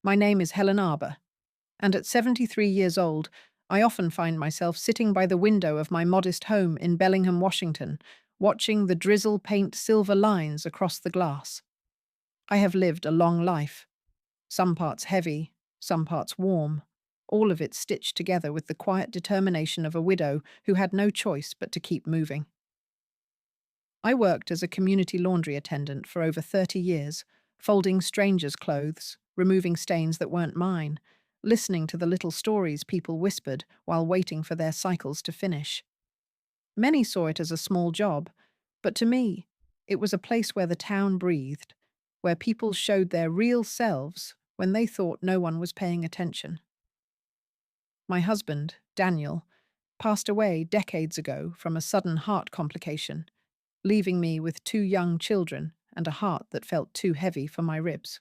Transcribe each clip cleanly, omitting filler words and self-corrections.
My name is Helen Arbour, and at 73 years old, I often find myself sitting by the window of my modest home in Bellingham, Washington, watching the drizzle paint silver lines across the glass. I have lived a long life, some parts heavy, some parts warm, all of it stitched together with the quiet determination of a widow who had no choice but to keep moving. I worked as a community laundry attendant for over 30 years, folding strangers' clothes, removing stains that weren't mine, listening to the little stories people whispered while waiting for their cycles to finish. Many saw it as a small job, but to me, it was a place where the town breathed, where people showed their real selves when they thought no one was paying attention. My husband, Daniel, passed away decades ago from a sudden heart complication, leaving me with two young children and a heart that felt too heavy for my ribs.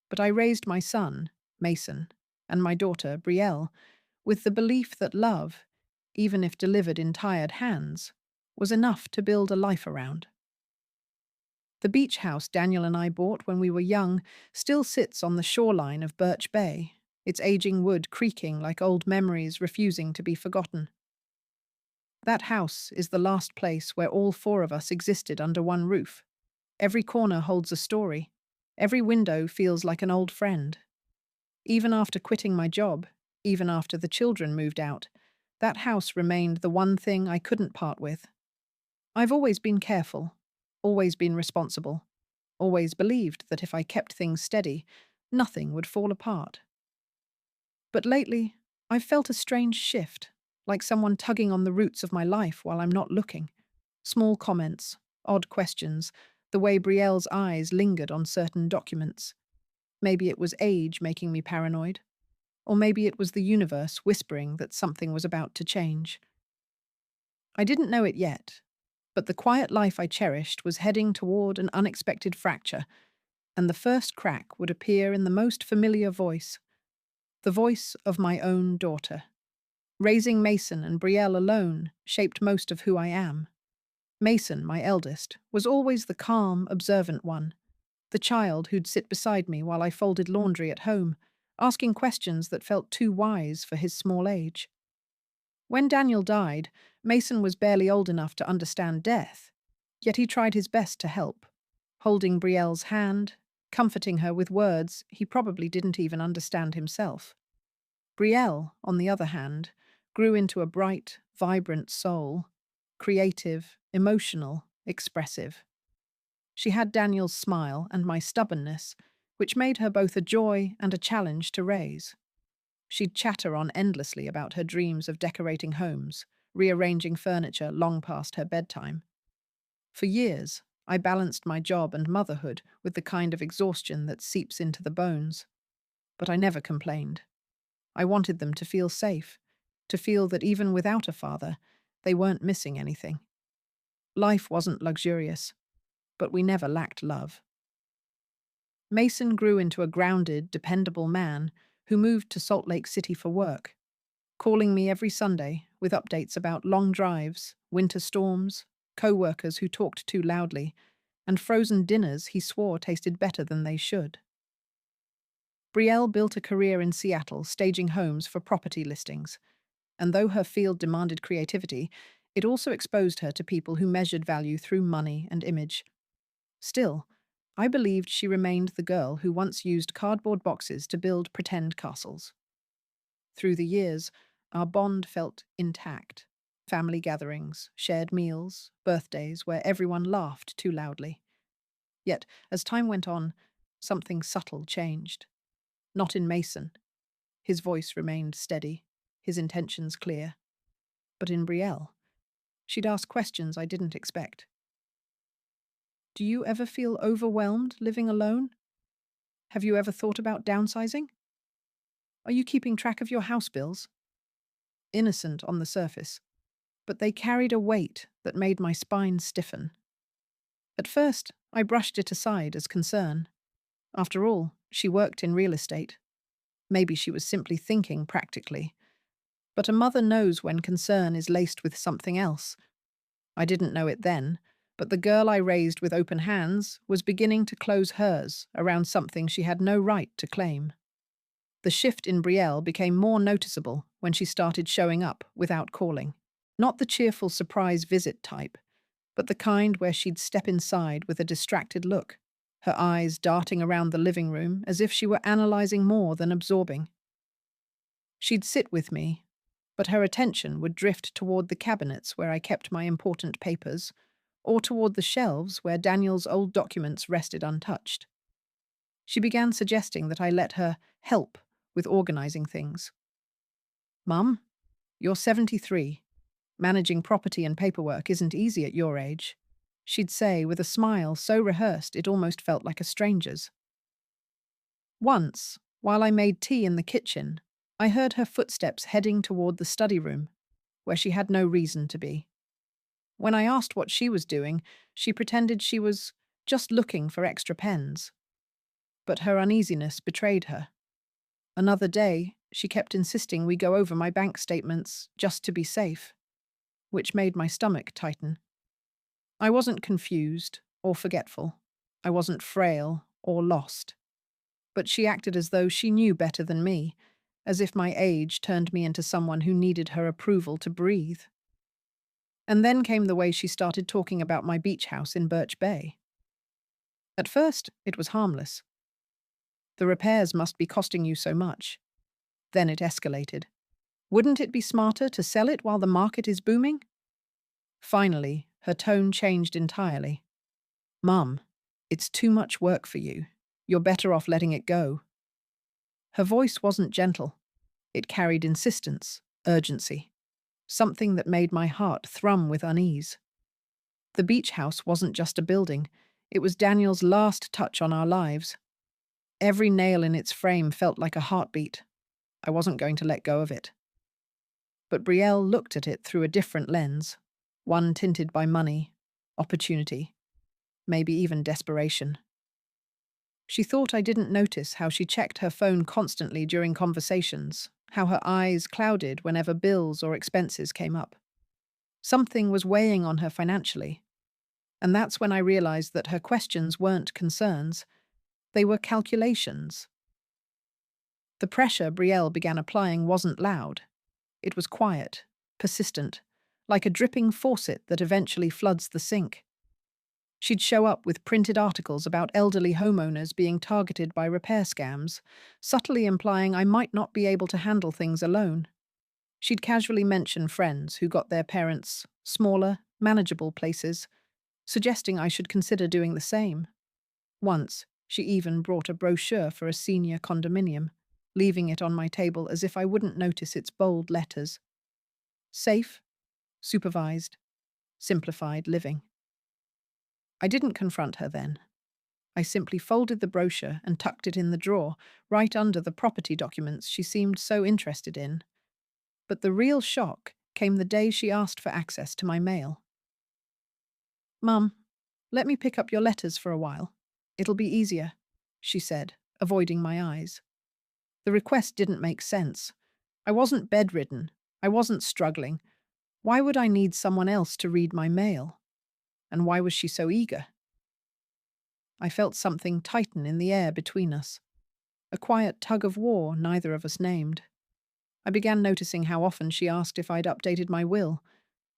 But I raised my son, Mason, and my daughter, Brielle, with the belief that love, even if delivered in tired hands, was enough to build a life around. The beach house Daniel and I bought when we were young still sits on the shoreline of Birch Bay, its aging wood creaking like old memories refusing to be forgotten. That house is the last place where all four of us existed under one roof. Every corner holds a story. Every window feels like an old friend. Even after quitting my job, even after the children moved out, that house remained the one thing I couldn't part with. I've always been careful, always been responsible, always believed that if I kept things steady, nothing would fall apart. But lately, I've felt a strange shift, like someone tugging on the roots of my life while I'm not looking. Small comments, odd questions, the way Brielle's eyes lingered on certain documents. Maybe it was age making me paranoid, or maybe it was the universe whispering that something was about to change. I didn't know it yet, but the quiet life I cherished was heading toward an unexpected fracture, and the first crack would appear in the most familiar voice, the voice of my own daughter. Raising Mason and Brielle alone shaped most of who I am. Mason, my eldest, was always the calm, observant one, the child who'd sit beside me while I folded laundry at home, asking questions that felt too wise for his small age. When Daniel died, Mason was barely old enough to understand death, yet he tried his best to help, holding Brielle's hand, comforting her with words he probably didn't even understand himself. Brielle, on the other hand, grew into a bright, vibrant soul, creative, emotional, expressive. She had Daniel's smile and my stubbornness, which made her both a joy and a challenge to raise. She'd chatter on endlessly about her dreams of decorating homes, rearranging furniture long past her bedtime. For years, I balanced my job and motherhood with the kind of exhaustion that seeps into the bones. But I never complained. I wanted them to feel safe, to feel that even without a father, they weren't missing anything. Life wasn't luxurious, but we never lacked love. Mason grew into a grounded, dependable man who moved to Salt Lake City for work, calling me every Sunday with updates about long drives, winter storms, co-workers who talked too loudly, and frozen dinners he swore tasted better than they should. Brielle built a career in Seattle staging homes for property listings, and though her field demanded creativity, it also exposed her to people who measured value through money and image. Still, I believed she remained the girl who once used cardboard boxes to build pretend castles. Through the years, our bond felt intact. Family gatherings, shared meals, birthdays where everyone laughed too loudly. Yet, as time went on, something subtle changed. Not in Mason. His voice remained steady, his intentions clear. But in Brielle, she'd ask questions I didn't expect. Do you ever feel overwhelmed living alone? Have you ever thought about downsizing? Are you keeping track of your house bills? Innocent on the surface, but they carried a weight that made my spine stiffen. At first, I brushed it aside as concern. After all, she worked in real estate. Maybe she was simply thinking practically. But a mother knows when concern is laced with something else. I didn't know it then, but the girl I raised with open hands was beginning to close hers around something she had no right to claim. The shift in Brielle became more noticeable when she started showing up without calling. Not the cheerful surprise visit type, but the kind where she'd step inside with a distracted look, her eyes darting around the living room as if she were analyzing more than absorbing. She'd sit with me, but her attention would drift toward the cabinets where I kept my important papers, or toward the shelves where Daniel's old documents rested untouched. She began suggesting that I let her help with organizing things. "Mum, you're 73. Managing property and paperwork isn't easy at your age," she'd say with a smile so rehearsed it almost felt like a stranger's. Once, while I made tea in the kitchen, I heard her footsteps heading toward the study room, where she had no reason to be. When I asked what she was doing, she pretended she was just looking for extra pens. But her uneasiness betrayed her. Another day, she kept insisting we go over my bank statements just to be safe, which made my stomach tighten. I wasn't confused or forgetful. I wasn't frail or lost. But she acted as though she knew better than me, as if my age turned me into someone who needed her approval to breathe. And then came the way she started talking about my beach house in Birch Bay. At first, it was harmless. "The repairs must be costing you so much." Then it escalated. "Wouldn't it be smarter to sell it while the market is booming?" Finally, her tone changed entirely. "Mum, it's too much work for you. You're better off letting it go." Her voice wasn't gentle. It carried insistence, urgency, something that made my heart thrum with unease. The beach house wasn't just a building. It was Daniel's last touch on our lives. Every nail in its frame felt like a heartbeat. I wasn't going to let go of it. But Brielle looked at it through a different lens, one tinted by money, opportunity, maybe even desperation. She thought I didn't notice how she checked her phone constantly during conversations, how her eyes clouded whenever bills or expenses came up. Something was weighing on her financially, and that's when I realized that her questions weren't concerns, they were calculations. The pressure Brielle began applying wasn't loud. It was quiet, persistent, like a dripping faucet that eventually floods the sink. She'd show up with printed articles about elderly homeowners being targeted by repair scams, subtly implying I might not be able to handle things alone. She'd casually mention friends who got their parents smaller, manageable places, suggesting I should consider doing the same. Once, she even brought a brochure for a senior condominium, leaving it on my table as if I wouldn't notice its bold letters. Safe, supervised, simplified living. I didn't confront her then. I simply folded the brochure and tucked it in the drawer, right under the property documents she seemed so interested in. But the real shock came the day she asked for access to my mail. "Mum, let me pick up your letters for a while. It'll be easier," she said, avoiding my eyes. The request didn't make sense. I wasn't bedridden. I wasn't struggling. Why would I need someone else to read my mail? And why was she so eager? I felt something tighten in the air between us, a quiet tug of war neither of us named. I began noticing how often she asked if I'd updated my will,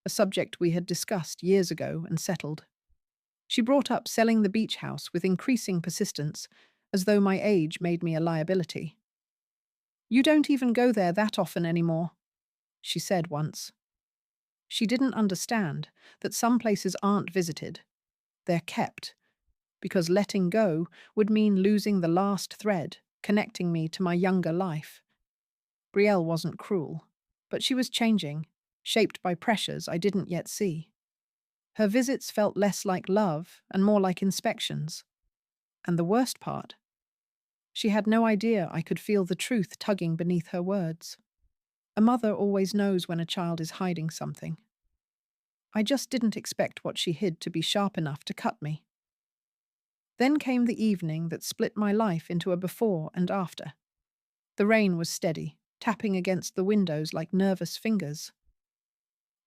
a subject we had discussed years ago and settled. She brought up selling the beach house with increasing persistence, as though my age made me a liability. "You don't even go there that often anymore," she said once. She didn't understand that some places aren't visited, they're kept, because letting go would mean losing the last thread connecting me to my younger life. Brielle wasn't cruel, but she was changing, shaped by pressures I didn't yet see. Her visits felt less like love and more like inspections. And the worst part, she had no idea I could feel the truth tugging beneath her words. A mother always knows when a child is hiding something. I just didn't expect what she hid to be sharp enough to cut me. Then came the evening that split my life into a before and after. The rain was steady, tapping against the windows like nervous fingers.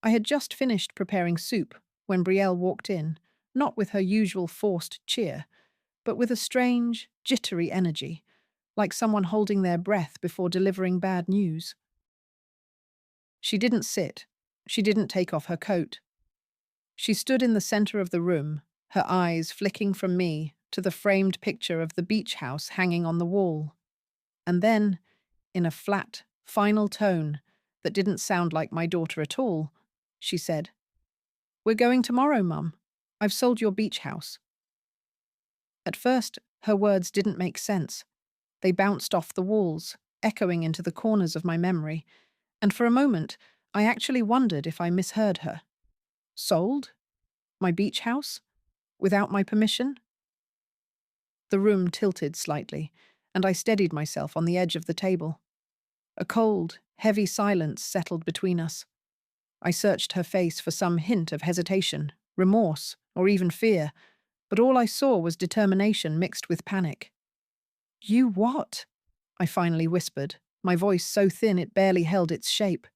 I had just finished preparing soup when Brielle walked in, not with her usual forced cheer, but with a strange, jittery energy, like someone holding their breath before delivering bad news. She didn't sit. She didn't take off her coat. She stood in the center of the room, her eyes flicking from me to the framed picture of the beach house hanging on the wall. And then, in a flat, final tone that didn't sound like my daughter at all, she said, "We're going tomorrow, Mum. I've sold your beach house." At first, her words didn't make sense. They bounced off the walls, echoing into the corners of my memory, and for a moment, I actually wondered if I misheard her. Sold? My beach house? Without my permission? The room tilted slightly, and I steadied myself on the edge of the table. A cold, heavy silence settled between us. I searched her face for some hint of hesitation, remorse, or even fear, but all I saw was determination mixed with panic. "You what?" I finally whispered, my voice so thin it barely held its shape.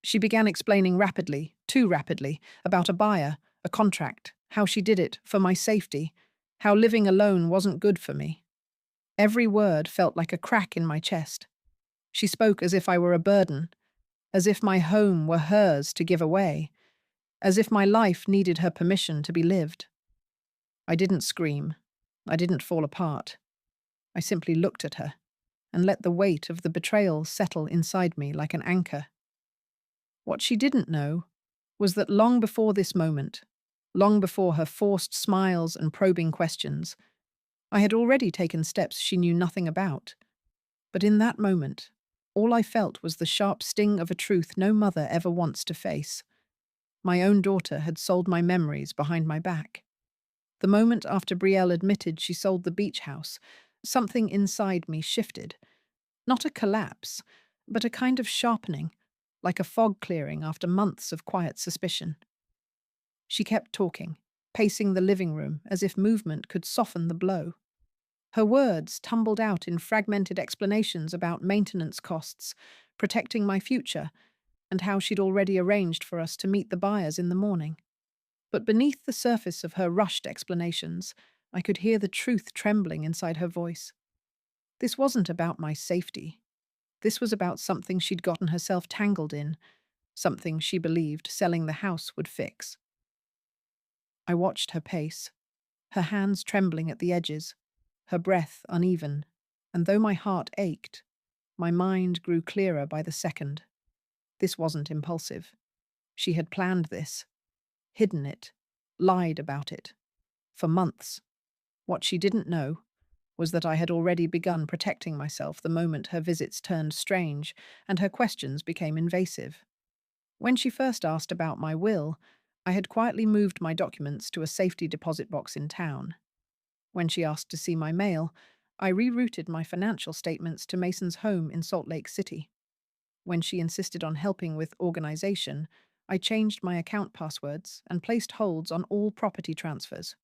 She began explaining rapidly, too rapidly, about a buyer, a contract, how she did it for my safety, how living alone wasn't good for me. Every word felt like a crack in my chest. She spoke as if I were a burden, as if my home were hers to give away, as if my life needed her permission to be lived. I didn't scream. I didn't fall apart. I simply looked at her and let the weight of the betrayal settle inside me like an anchor. What she didn't know was that long before this moment, long before her forced smiles and probing questions, I had already taken steps she knew nothing about. But in that moment, all I felt was the sharp sting of a truth no mother ever wants to face. My own daughter had sold my memories behind my back. The moment after Brielle admitted she sold the beach house, something inside me shifted. Not a collapse, but a kind of sharpening, like a fog clearing after months of quiet suspicion. She kept talking, pacing the living room as if movement could soften the blow. Her words tumbled out in fragmented explanations about maintenance costs, protecting my future, and how she'd already arranged for us to meet the buyers in the morning. But beneath the surface of her rushed explanations, I could hear the truth trembling inside her voice. This wasn't about my safety. This was about something she'd gotten herself tangled in, something she believed selling the house would fix. I watched her pace, her hands trembling at the edges, her breath uneven, and though my heart ached, my mind grew clearer by the second. This wasn't impulsive. She had planned this, hidden it, lied about it. For months. What she didn't know was that I had already begun protecting myself the moment her visits turned strange and her questions became invasive. When she first asked about my will, I had quietly moved my documents to a safety deposit box in town. When she asked to see my mail, I rerouted my financial statements to Mason's home in Salt Lake City. When she insisted on helping with organization, I changed my account passwords and placed holds on all property transfers.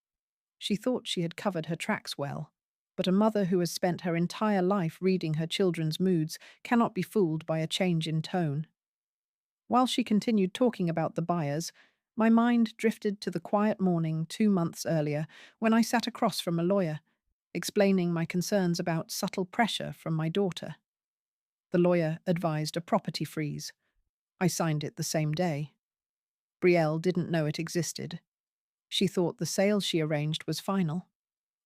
She thought she had covered her tracks well, but a mother who has spent her entire life reading her children's moods cannot be fooled by a change in tone. While she continued talking about the buyers, my mind drifted to the quiet morning 2 months earlier when I sat across from a lawyer, explaining my concerns about subtle pressure from my daughter. The lawyer advised a property freeze. I signed it the same day. Brielle didn't know it existed. She thought the sale she arranged was final.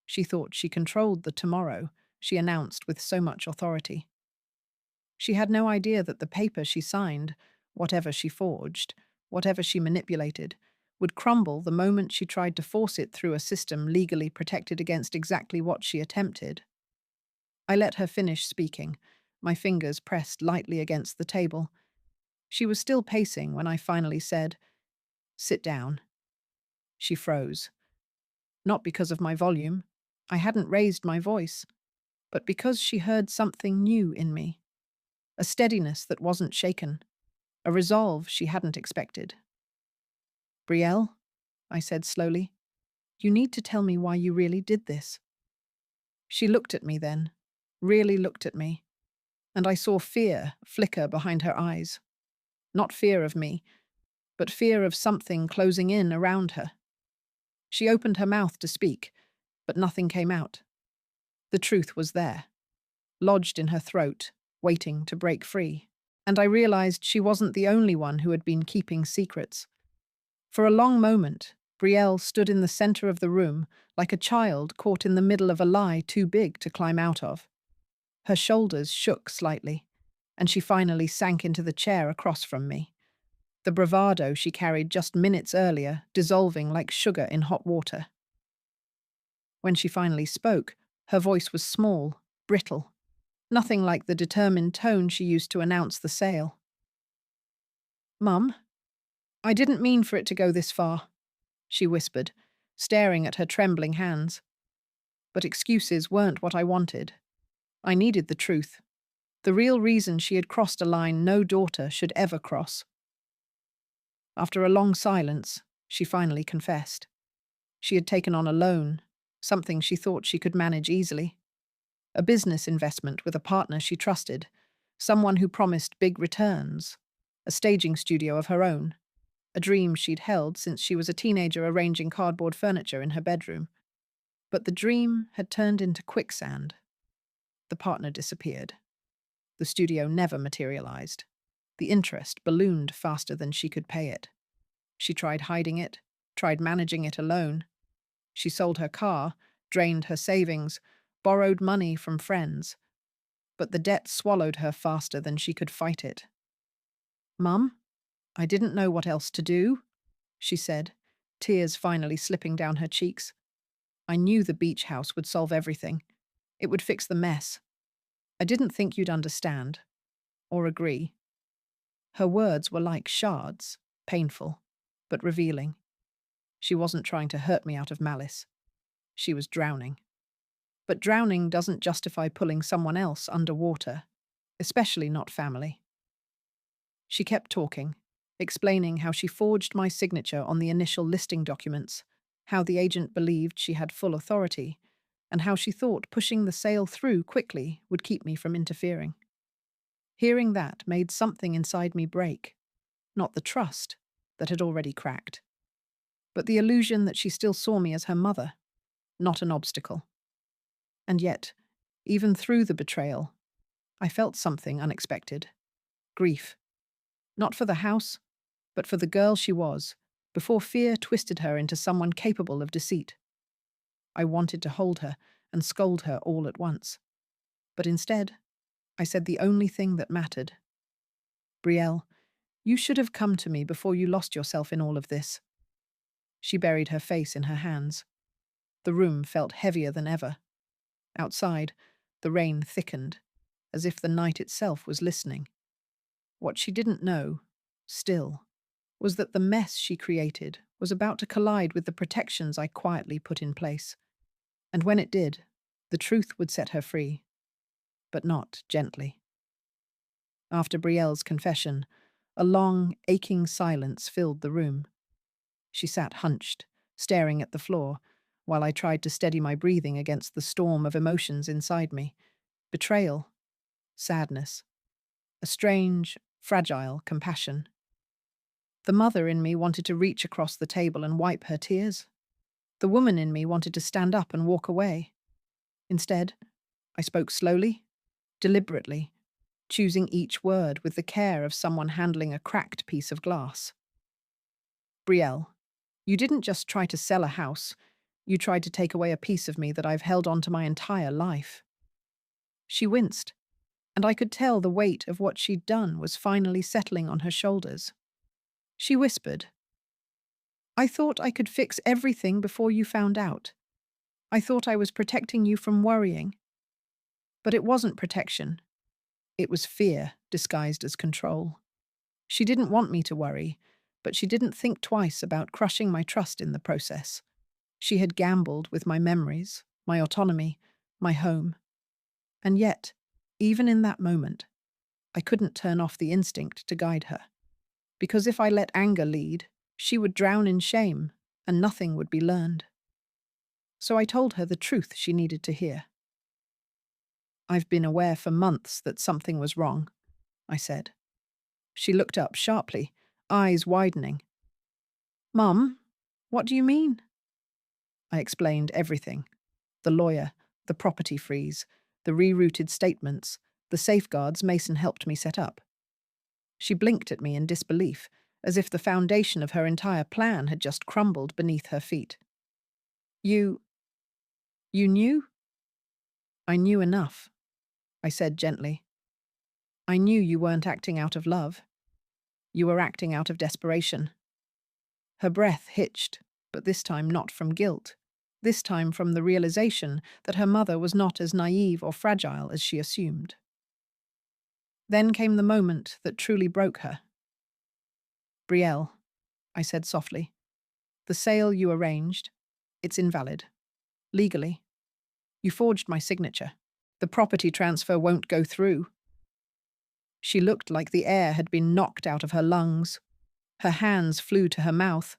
She thought she controlled the tomorrow she announced with so much authority. She had no idea that the paper she signed, whatever she forged, whatever she manipulated, would crumble the moment she tried to force it through a system legally protected against exactly what she attempted. I let her finish speaking, my fingers pressed lightly against the table. She was still pacing when I finally said, "Sit down." She froze. Not because of my volume. I hadn't raised my voice, but because she heard something new in me. A steadiness that wasn't shaken. A resolve she hadn't expected. "Brielle," I said slowly, "you need to tell me why you really did this." She looked at me then, really looked at me, and I saw fear flicker behind her eyes. Not fear of me, but fear of something closing in around her. She opened her mouth to speak, but nothing came out. The truth was there. lodged in her throat, waiting to break free. And I realized she wasn't the only one who had been keeping secrets. For a long moment, Brielle stood in the center of the room, like a child caught in the middle of a lie too big to climb out of. Her shoulders shook slightly, and she finally sank into the chair across from me, the bravado she carried just minutes earlier dissolving like sugar in hot water. When she finally spoke, her voice was small, brittle, nothing like the determined tone she used to announce the sale. "Mum, I didn't mean for it to go this far," she whispered, staring at her trembling hands. But excuses weren't what I wanted. I needed the truth, the real reason she had crossed a line no daughter should ever cross. After a long silence, she finally confessed. She had taken on a loan, something she thought she could manage easily. A business investment with a partner she trusted, someone who promised big returns, a staging studio of her own, a dream she'd held since she was a teenager arranging cardboard furniture in her bedroom. But the dream had turned into quicksand. The partner disappeared. The studio never materialized. The interest ballooned faster than she could pay it. She tried hiding it, tried managing it alone. She sold her car, drained her savings, borrowed money from friends. But the debt swallowed her faster than she could fight it. "Mum, I didn't know what else to do," she said, tears finally slipping down her cheeks. "I knew the beach house would solve everything. It would fix the mess. I didn't think you'd understand. Or agree." Her words were like shards, painful, but revealing. She wasn't trying to hurt me out of malice. She was drowning. But drowning doesn't justify pulling someone else underwater, especially not family. She kept talking, explaining how she forged my signature on the initial listing documents, how the agent believed she had full authority, and how she thought pushing the sale through quickly would keep me from interfering. Hearing that made something inside me break, not the trust that had already cracked, but the illusion that she still saw me as her mother, not an obstacle. And yet, even through the betrayal, I felt something unexpected. Grief. Not for the house, but for the girl she was, before fear twisted her into someone capable of deceit. I wanted to hold her and scold her all at once. But instead, I said the only thing that mattered. "Brielle, you should have come to me before you lost yourself in all of this." She buried her face in her hands. The room felt heavier than ever. Outside, the rain thickened, as if the night itself was listening. What she didn't know, still, was that the mess she created was about to collide with the protections I quietly put in place. And when it did, the truth would set her free. But not gently. After Brielle's confession, a long, aching silence filled the room. She sat hunched, staring at the floor, while I tried to steady my breathing against the storm of emotions inside me. Betrayal, sadness, a strange, fragile compassion. The mother in me wanted to reach across the table and wipe her tears. The woman in me wanted to stand up and walk away. Instead, I spoke slowly, deliberately, choosing each word with the care of someone handling a cracked piece of glass. "Brielle, you didn't just try to sell a house, you tried to take away a piece of me that I've held on to my entire life." She winced, and I could tell the weight of what she'd done was finally settling on her shoulders. She whispered, "I thought I could fix everything before you found out. I thought I was protecting you from worrying. But it wasn't protection. It was fear disguised as control. She didn't want me to worry, but she didn't think twice about crushing my trust in the process. She had gambled with my memories, my autonomy, my home. And yet, even in that moment, I couldn't turn off the instinct to guide her. Because if I let anger lead, she would drown in shame, and nothing would be learned. So I told her the truth she needed to hear. "I've been aware for months that something was wrong," I said. She looked up sharply, eyes widening. "Mum, what do you mean?" I explained everything. The lawyer, the property freeze, the rerouted statements, the safeguards Mason helped me set up. She blinked at me in disbelief, as if the foundation of her entire plan had just crumbled beneath her feet. You knew? I knew enough, I said gently. I knew you weren't acting out of love. You were acting out of desperation. Her breath hitched, but this time not from guilt. This time from the realization that her mother was not as naive or fragile as she assumed. Then came the moment that truly broke her. Brielle, I said softly, the sale you arranged, it's invalid. Legally. You forged my signature. The property transfer won't go through. She looked like the air had been knocked out of her lungs. Her hands flew to her mouth,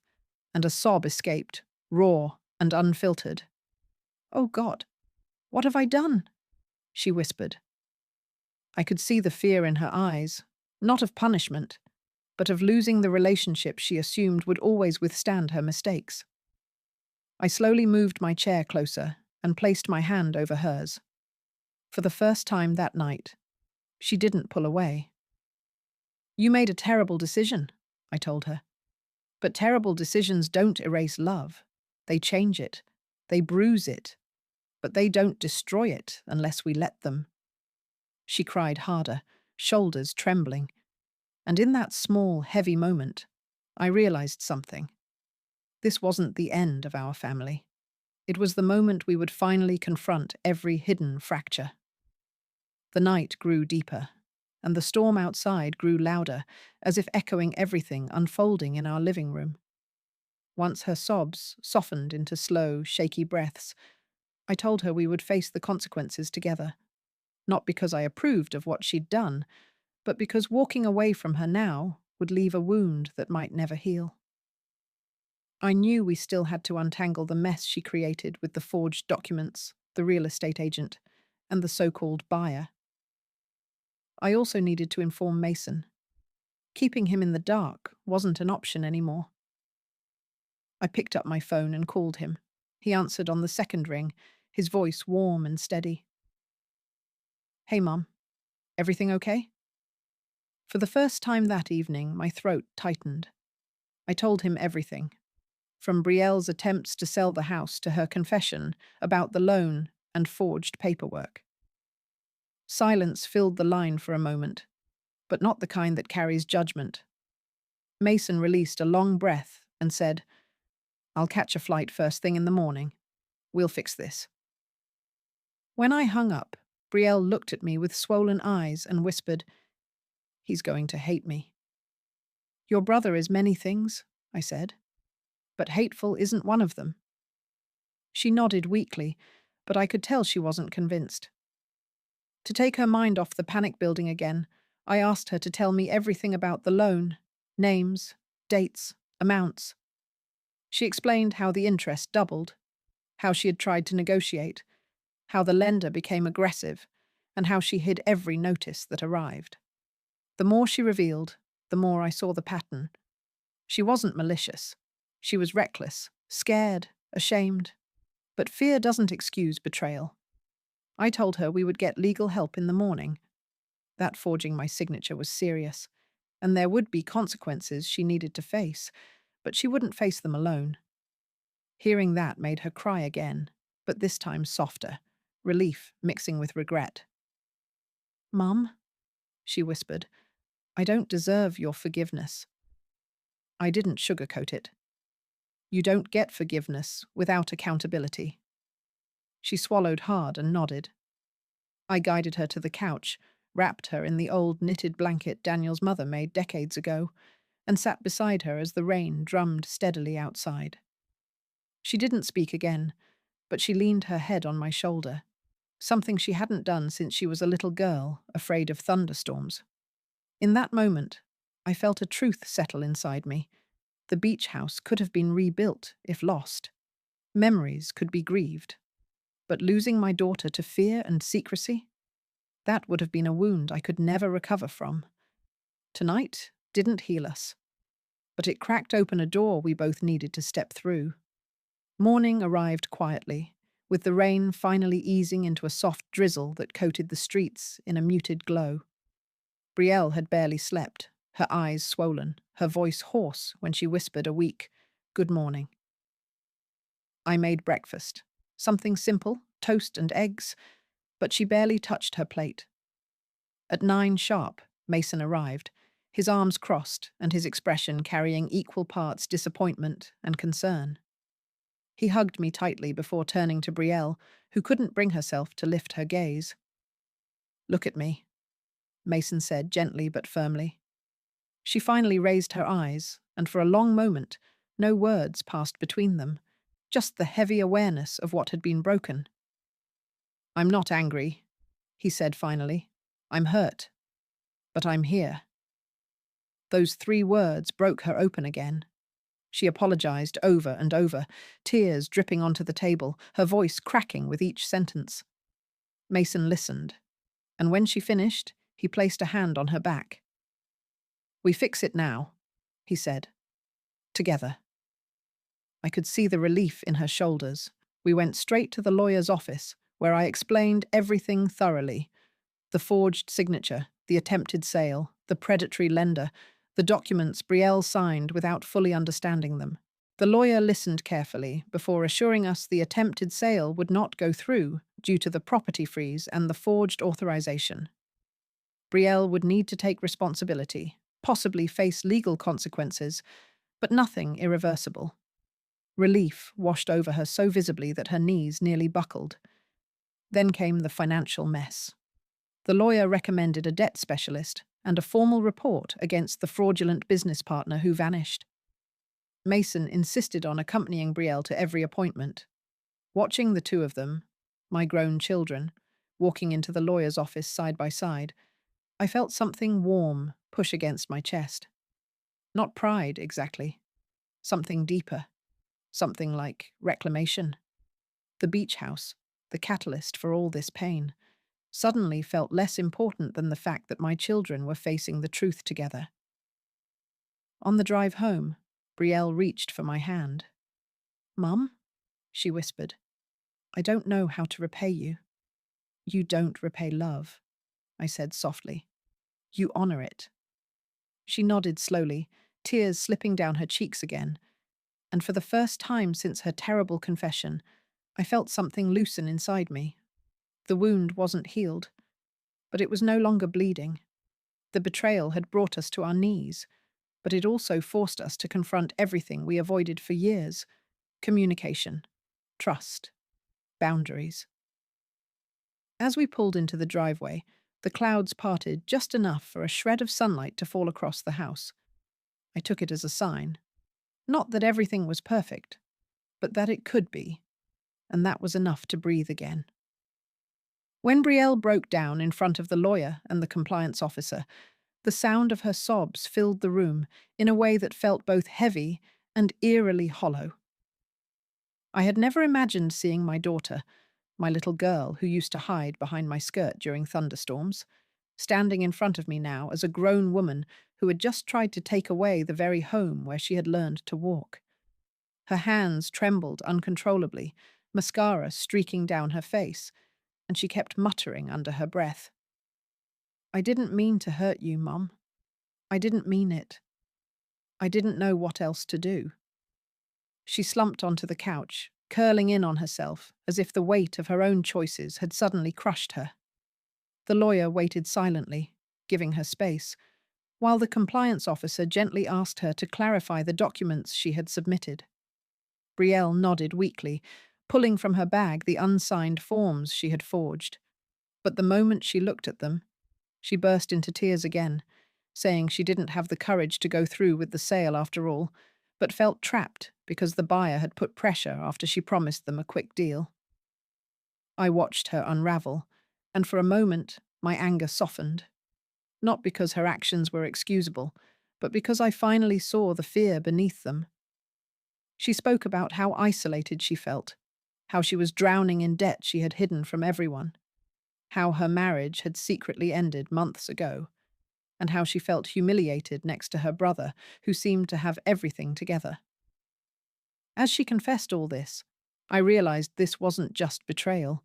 and a sob escaped, raw and unfiltered. Oh God, what have I done? She whispered. I could see the fear in her eyes, not of punishment, but of losing the relationship she assumed would always withstand her mistakes. I slowly moved my chair closer and placed my hand over hers. For the first time that night, she didn't pull away. You made a terrible decision, I told her. But terrible decisions don't erase love. They change it. They bruise it. But they don't destroy it unless we let them. She cried harder, shoulders trembling. And in that small, heavy moment, I realized something. This wasn't the end of our family. It was the moment we would finally confront every hidden fracture. The night grew deeper, and the storm outside grew louder, as if echoing everything unfolding in our living room. Once her sobs softened into slow, shaky breaths, I told her we would face the consequences together. Not because I approved of what she'd done, but because walking away from her now would leave a wound that might never heal. I knew we still had to untangle the mess she created with the forged documents, the real estate agent, and the so-called buyer. I also needed to inform Mason. Keeping him in the dark wasn't an option anymore. I picked up my phone and called him. He answered on the second ring, his voice warm and steady. Hey, Mum. Everything okay? For the first time that evening, my throat tightened. I told him everything. From Brielle's attempts to sell the house to her confession about the loan and forged paperwork. Silence filled the line for a moment, but not the kind that carries judgment. Mason released a long breath and said, I'll catch a flight first thing in the morning. We'll fix this. When I hung up, Brielle looked at me with swollen eyes and whispered, He's going to hate me. Your brother is many things, I said, but hateful isn't one of them. She nodded weakly, but I could tell she wasn't convinced. To take her mind off the panic building again, I asked her to tell me everything about the loan, names, dates, amounts. She explained how the interest doubled, how she had tried to negotiate, how the lender became aggressive, and how she hid every notice that arrived. The more she revealed, the more I saw the pattern. She wasn't malicious. She was reckless, scared, ashamed. But fear doesn't excuse betrayal. I told her we would get legal help in the morning. That forging my signature was serious, and there would be consequences she needed to face, but she wouldn't face them alone. Hearing that made her cry again, but this time softer, relief mixing with regret. Mum, she whispered, I don't deserve your forgiveness. I didn't sugarcoat it. You don't get forgiveness without accountability. She swallowed hard and nodded. I guided her to the couch, wrapped her in the old knitted blanket Daniel's mother made decades ago, and sat beside her as the rain drummed steadily outside. She didn't speak again, but she leaned her head on my shoulder, something she hadn't done since she was a little girl, afraid of thunderstorms. In that moment, I felt a truth settle inside me. The beach house could have been rebuilt if lost. Memories could be grieved. But losing my daughter to fear and secrecy? That would have been a wound I could never recover from. Tonight didn't heal us, but it cracked open a door we both needed to step through. Morning arrived quietly, with the rain finally easing into a soft drizzle that coated the streets in a muted glow. Brielle had barely slept, her eyes swollen, her voice hoarse when she whispered a weak, "Good morning." I made breakfast. Something simple, toast and eggs, but she barely touched her plate. At 9 sharp, Mason arrived, his arms crossed and his expression carrying equal parts disappointment and concern. He hugged me tightly before turning to Brielle, who couldn't bring herself to lift her gaze. "Look at me," Mason said gently but firmly. She finally raised her eyes, and for a long moment, no words passed between them, just the heavy awareness of what had been broken. "I'm not angry," he said finally. "I'm hurt. But I'm here." Those 3 words broke her open again. She apologized over and over, tears dripping onto the table, her voice cracking with each sentence. Mason listened, and when she finished, he placed a hand on her back. "We fix it now," he said. "Together." I could see the relief in her shoulders. We went straight to the lawyer's office, where I explained everything thoroughly. The forged signature, the attempted sale, the predatory lender, the documents Brielle signed without fully understanding them. The lawyer listened carefully before assuring us the attempted sale would not go through due to the property freeze and the forged authorization. Brielle would need to take responsibility, possibly face legal consequences, but nothing irreversible. Relief washed over her so visibly that her knees nearly buckled. Then came the financial mess. The lawyer recommended a debt specialist and a formal report against the fraudulent business partner who vanished. Mason insisted on accompanying Brielle to every appointment. Watching the 2 of them, my grown children, walking into the lawyer's office side by side, I felt something warm push against my chest. Not pride, exactly. Something deeper. Something like reclamation. The beach house, the catalyst for all this pain, suddenly felt less important than the fact that my children were facing the truth together. On the drive home, Brielle reached for my hand. "Mum?" she whispered. "I don't know how to repay you." "You don't repay love," I said softly. "You honor it." She nodded slowly, tears slipping down her cheeks again, and for the first time since her terrible confession, I felt something loosen inside me. The wound wasn't healed, but it was no longer bleeding. The betrayal had brought us to our knees, but it also forced us to confront everything we avoided for years: communication, trust, boundaries. As we pulled into the driveway, the clouds parted just enough for a shred of sunlight to fall across the house. I took it as a sign. Not that everything was perfect, but that it could be, and that was enough to breathe again. When Brielle broke down in front of the lawyer and the compliance officer, the sound of her sobs filled the room in a way that felt both heavy and eerily hollow. I had never imagined seeing my daughter, my little girl who used to hide behind my skirt during thunderstorms, standing in front of me now as a grown woman who had just tried to take away the very home where she had learned to walk. Her hands trembled uncontrollably, mascara streaking down her face, and she kept muttering under her breath. "I didn't mean to hurt you, Mum. I didn't mean it. I didn't know what else to do." She slumped onto the couch, curling in on herself as if the weight of her own choices had suddenly crushed her. The lawyer waited silently, giving her space, while the compliance officer gently asked her to clarify the documents she had submitted. Brielle nodded weakly, pulling from her bag the unsigned forms she had forged. But the moment she looked at them, she burst into tears again, saying she didn't have the courage to go through with the sale after all, but felt trapped because the buyer had put pressure after she promised them a quick deal. I watched her unravel, and for a moment my anger softened. Not because her actions were excusable, but because I finally saw the fear beneath them. She spoke about how isolated she felt, how she was drowning in debt she had hidden from everyone, how her marriage had secretly ended months ago, and how she felt humiliated next to her brother, who seemed to have everything together. As she confessed all this, I realized this wasn't just betrayal.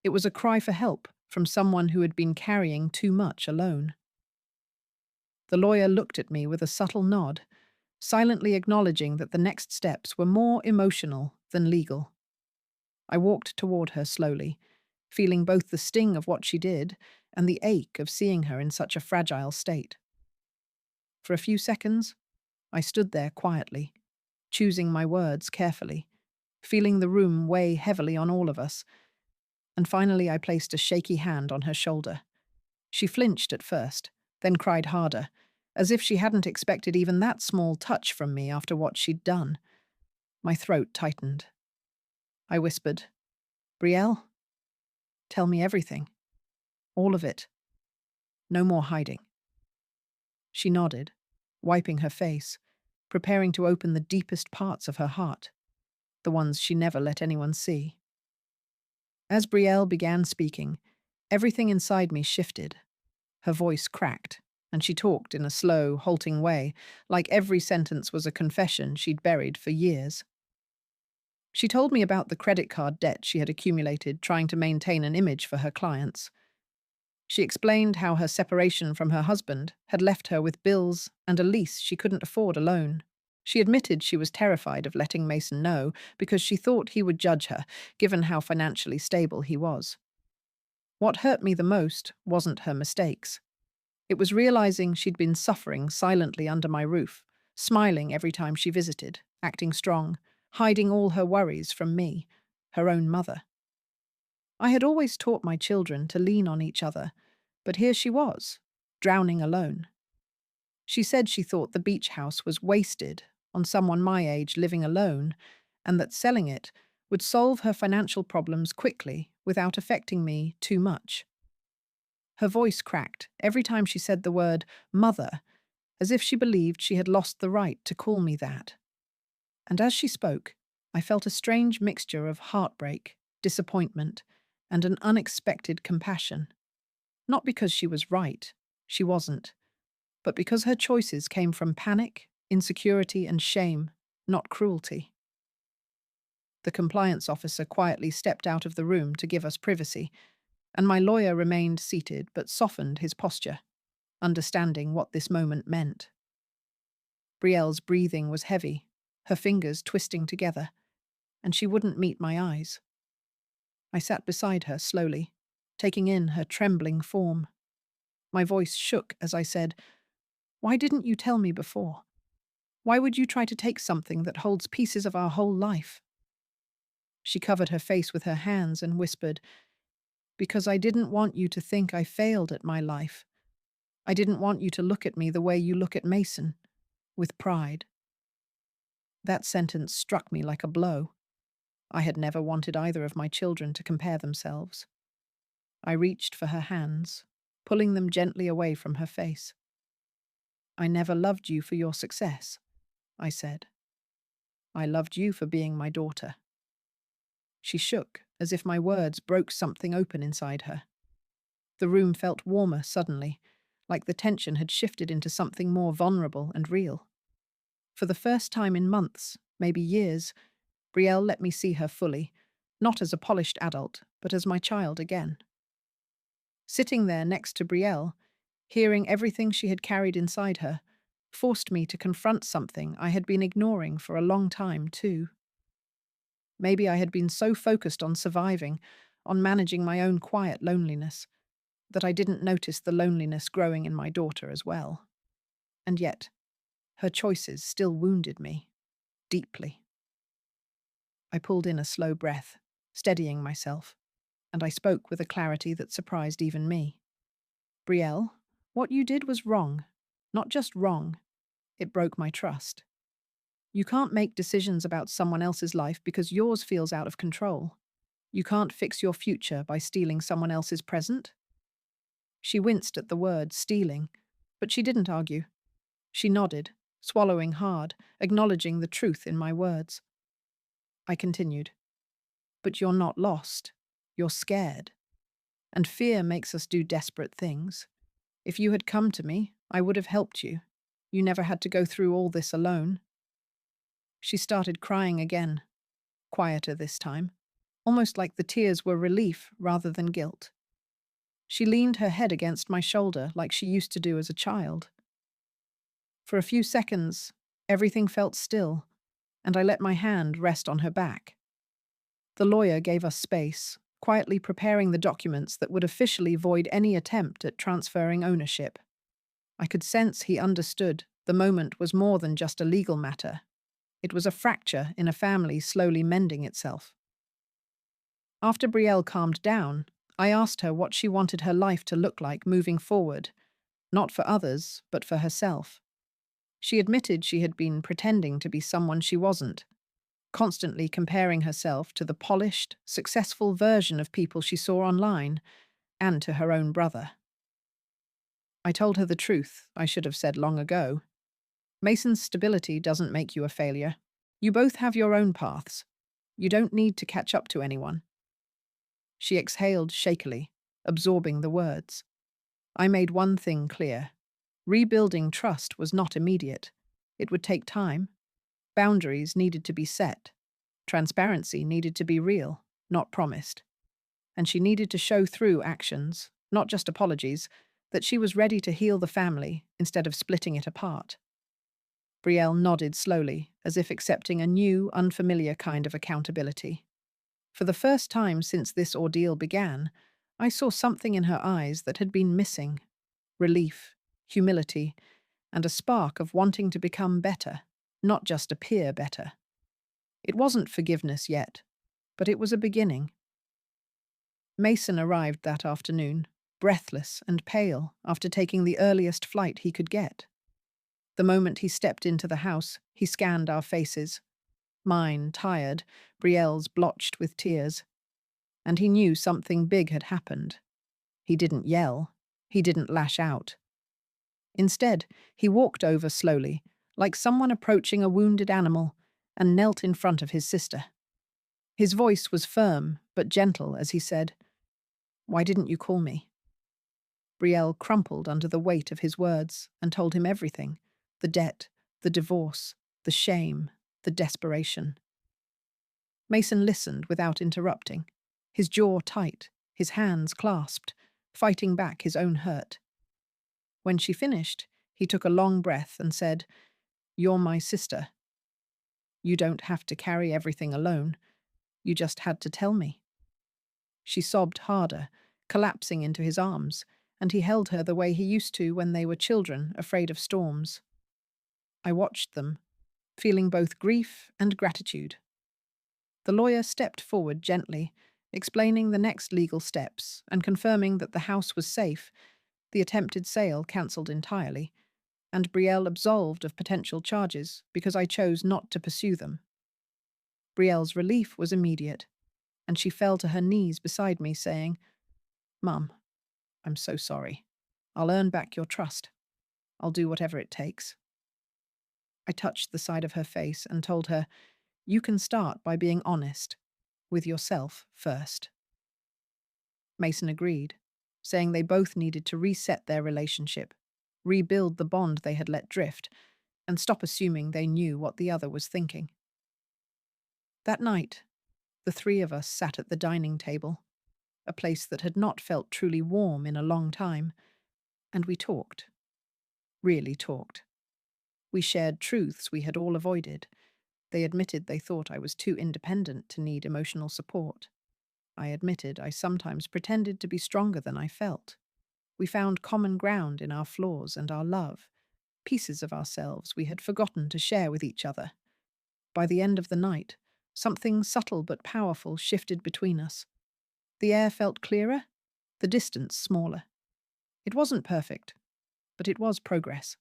It was a cry for help from someone who had been carrying too much alone. The lawyer looked at me with a subtle nod, silently acknowledging that the next steps were more emotional than legal. I walked toward her slowly, feeling both the sting of what she did and the ache of seeing her in such a fragile state. For a few seconds, I stood there quietly, choosing my words carefully, feeling the room weigh heavily on all of us, and finally I placed a shaky hand on her shoulder. She flinched at first, then cried harder, as if she hadn't expected even that small touch from me after what she'd done. My throat tightened. I whispered, "Brielle, tell me everything. All of it. No more hiding." She nodded, wiping her face, preparing to open the deepest parts of her heart, the ones she never let anyone see. As Brielle began speaking, everything inside me shifted. Her voice cracked, and she talked in a slow, halting way, like every sentence was a confession she'd buried for years. She told me about the credit card debt she had accumulated trying to maintain an image for her clients. She explained how her separation from her husband had left her with bills and a lease she couldn't afford alone. She admitted she was terrified of letting Mason know because she thought he would judge her, given how financially stable he was. What hurt me the most wasn't her mistakes. It was realizing she'd been suffering silently under my roof, smiling every time she visited, acting strong, hiding all her worries from me, her own mother. I had always taught my children to lean on each other, but here she was, drowning alone. She said she thought the beach house was wasted on someone my age living alone, and that selling it would solve her financial problems quickly without affecting me too much. Her voice cracked every time she said the word mother, as if she believed she had lost the right to call me that. And as she spoke, I felt a strange mixture of heartbreak, disappointment, and an unexpected compassion. Not because she was right, she wasn't, but because her choices came from panic, insecurity, and shame, not cruelty. The compliance officer quietly stepped out of the room to give us privacy, and my lawyer remained seated but softened his posture, understanding what this moment meant. Brielle's breathing was heavy, her fingers twisting together, and she wouldn't meet my eyes. I sat beside her slowly, taking in her trembling form. My voice shook as I said, "Why didn't you tell me before? Why would you try to take something that holds pieces of our whole life?" She covered her face with her hands and whispered, "Because I didn't want you to think I failed at my life. I didn't want you to look at me the way you look at Mason, with pride." That sentence struck me like a blow. I had never wanted either of my children to compare themselves. I reached for her hands, pulling them gently away from her face. "I never loved you for your success," I said. "I loved you for being my daughter." She shook, as if my words broke something open inside her. The room felt warmer suddenly, like the tension had shifted into something more vulnerable and real. For the first time in months, maybe years, Brielle let me see her fully, not as a polished adult, but as my child again. Sitting there next to Brielle, hearing everything she had carried inside her, forced me to confront something I had been ignoring for a long time, too. Maybe I had been so focused on surviving, on managing my own quiet loneliness, that I didn't notice the loneliness growing in my daughter as well. And yet, her choices still wounded me, deeply. I pulled in a slow breath, steadying myself, and I spoke with a clarity that surprised even me. "Brielle, what you did was wrong. Not just wrong, it broke my trust. You can't make decisions about someone else's life because yours feels out of control. You can't fix your future by stealing someone else's present." She winced at the word stealing, but she didn't argue. She nodded, swallowing hard, acknowledging the truth in my words. I continued, "But you're not lost. You're scared. And fear makes us do desperate things. If you had come to me, I would have helped you. You never had to go through all this alone." She started crying again. quieter this time, almost like the tears were relief rather than guilt. She leaned her head against my shoulder like she used to do as a child. For a few seconds, everything felt still, and I let my hand rest on her back. The lawyer gave us space, quietly preparing the documents that would officially void any attempt at transferring ownership. I could sense he understood the moment was more than just a legal matter. It was a fracture in a family slowly mending itself. After Brielle calmed down, I asked her what she wanted her life to look like moving forward, not for others, but for herself. She admitted she had been pretending to be someone she wasn't, constantly comparing herself to the polished, successful version of people she saw online and to her own brother. I told her the truth I should have said long ago. Mason's stability doesn't make you a failure. You both have your own paths. You don't need to catch up to anyone. She exhaled shakily, absorbing the words. I made one thing clear. Rebuilding trust was not immediate. It would take time. Boundaries needed to be set. Transparency needed to be real, not promised. And she needed to show through actions, not just apologies, that she was ready to heal the family instead of splitting it apart. Brielle nodded slowly, as if accepting a new, unfamiliar kind of accountability. For the first time since this ordeal began, I saw something in her eyes that had been missing: relief, humility, and a spark of wanting to become better, not just appear better. It wasn't forgiveness yet, but it was a beginning. Mason arrived that afternoon, breathless and pale after taking the earliest flight he could get. The moment he stepped into the house, he scanned our faces. Mine tired, Brielle's blotched with tears. And he knew something big had happened. He didn't yell. He didn't lash out. Instead, he walked over slowly, like someone approaching a wounded animal, and knelt in front of his sister. His voice was firm but gentle as he said, "Why didn't you call me?" Brielle crumpled under the weight of his words and told him everything: the debt, the divorce, the shame, the desperation. Mason listened without interrupting, his jaw tight, his hands clasped, fighting back his own hurt. When she finished, he took a long breath and said, "You're my sister. You don't have to carry everything alone. You just had to tell me." She sobbed harder, collapsing into his arms, and he held her the way he used to when they were children, afraid of storms. I watched them, feeling both grief and gratitude. The lawyer stepped forward gently, explaining the next legal steps and confirming that the house was safe, the attempted sale cancelled entirely, and Brielle absolved of potential charges because I chose not to pursue them. Brielle's relief was immediate, and she fell to her knees beside me, saying, "Mum, I'm so sorry. I'll earn back your trust. I'll do whatever it takes." I touched the side of her face and told her, "You can start by being honest, with yourself first." Mason agreed, saying they both needed to reset their relationship, rebuild the bond they had let drift, and stop assuming they knew what the other was thinking. That night, the three of us sat at the dining table, a place that had not felt truly warm in a long time, and we talked. Really talked. We shared truths we had all avoided. They admitted they thought I was too independent to need emotional support. I admitted I sometimes pretended to be stronger than I felt. We found common ground in our flaws and our love, pieces of ourselves we had forgotten to share with each other. By the end of the night, something subtle but powerful shifted between us. The air felt clearer, the distance smaller. It wasn't perfect, but it was progress.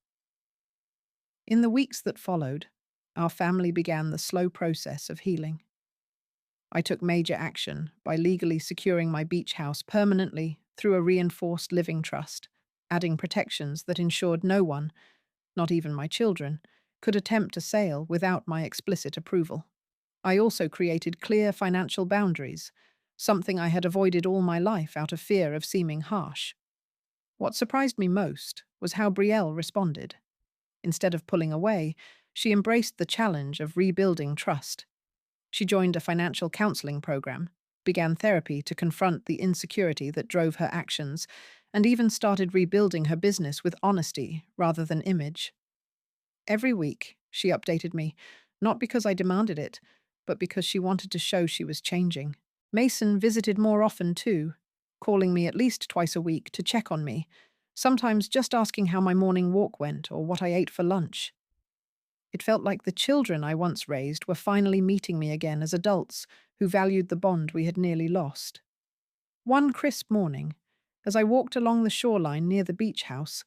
In the weeks that followed, our family began the slow process of healing. I took major action by legally securing my beach house permanently through a reinforced living trust, adding protections that ensured no one, not even my children, could attempt a sale without my explicit approval. I also created clear financial boundaries, something I had avoided all my life out of fear of seeming harsh. What surprised me most was how Brielle responded. Instead of pulling away, she embraced the challenge of rebuilding trust. She joined a financial counseling program, began therapy to confront the insecurity that drove her actions, and even started rebuilding her business with honesty rather than image. Every week, she updated me, not because I demanded it, but because she wanted to show she was changing. Mason visited more often too, calling me at least twice a week to check on me, sometimes just asking how my morning walk went or what I ate for lunch. It felt like the children I once raised were finally meeting me again as adults who valued the bond we had nearly lost. One crisp morning, as I walked along the shoreline near the beach house,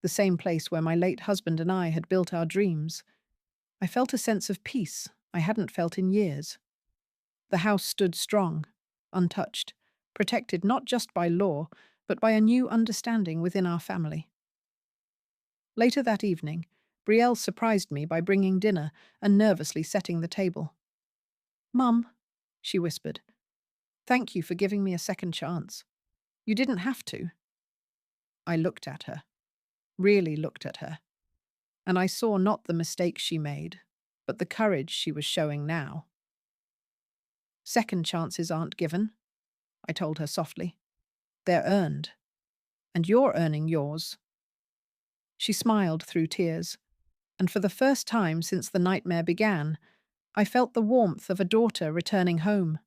the same place where my late husband and I had built our dreams, I felt a sense of peace I hadn't felt in years. The house stood strong, untouched, protected not just by law, but by a new understanding within our family. Later that evening, Brielle surprised me by bringing dinner and nervously setting the table. "Mum," she whispered, "thank you for giving me a second chance. You didn't have to." I looked at her, really looked at her, and I saw not the mistake she made, but the courage she was showing now. "Second chances aren't given," I told her softly. "They're earned, and you're earning yours." She smiled through tears, and for the first time since the nightmare began, I felt the warmth of a daughter returning home,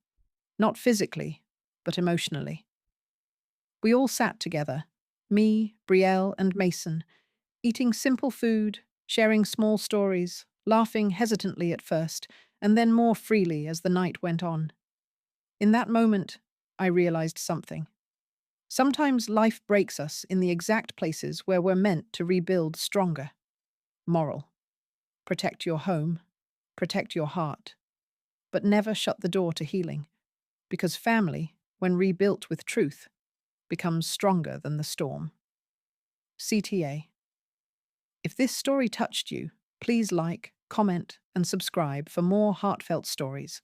not physically, but emotionally. We all sat together, me, Brielle, and Mason, eating simple food, sharing small stories, laughing hesitantly at first, and then more freely as the night went on. In that moment, I realized something. Sometimes life breaks us in the exact places where we're meant to rebuild stronger. Moral. Protect your home, protect your heart, but never shut the door to healing, because family, when rebuilt with truth, becomes stronger than the storm. CTA. If this story touched you, please like, comment, and subscribe for more heartfelt stories.